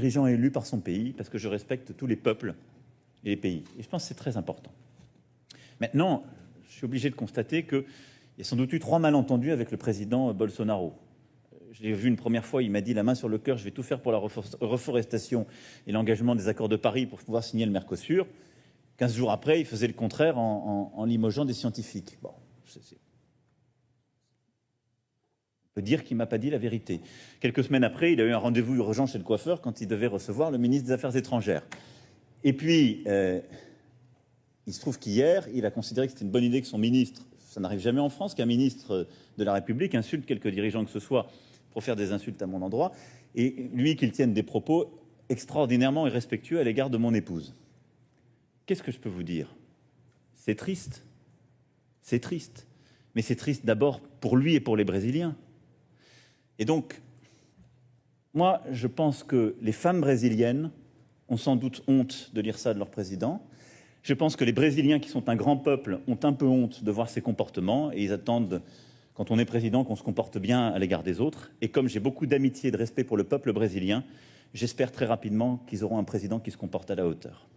dirigeant élu par son pays, parce que je respecte tous les peuples et les pays. Et je pense que c'est très important. Maintenant, je suis obligé de constater qu'il y a sans doute eu 3 malentendus avec le président Bolsonaro. Je l'ai vu une première fois, il m'a dit la main sur le cœur, je vais tout faire pour la reforestation et l'engagement des accords de Paris pour pouvoir signer le Mercosur. 15 jours après, il faisait le contraire en limogeant des scientifiques. Bon, on peut dire qu'il ne m'a pas dit la vérité. Quelques semaines après, il a eu un rendez-vous urgent chez le coiffeur quand il devait recevoir le ministre des Affaires étrangères. Et puis, il se trouve qu'hier, il a considéré que c'était une bonne idée que son ministre, ça n'arrive jamais en France, qu'un ministre de la République insulte quelques dirigeants que ce soit pour faire des insultes à mon endroit, et lui qu'il tienne des propos extraordinairement irrespectueux à l'égard de mon épouse. Qu'est-ce que je peux vous dire? C'est triste. C'est triste. Mais c'est triste d'abord pour lui et pour les Brésiliens. Et donc, moi, je pense que les femmes brésiliennes ont sans doute honte de lire ça de leur président. Je pense que les Brésiliens, qui sont un grand peuple, ont un peu honte de voir ces comportements et ils attendent, quand on est président, qu'on se comporte bien à l'égard des autres. Et comme j'ai beaucoup d'amitié et de respect pour le peuple brésilien, j'espère très rapidement qu'ils auront un président qui se comporte à la hauteur.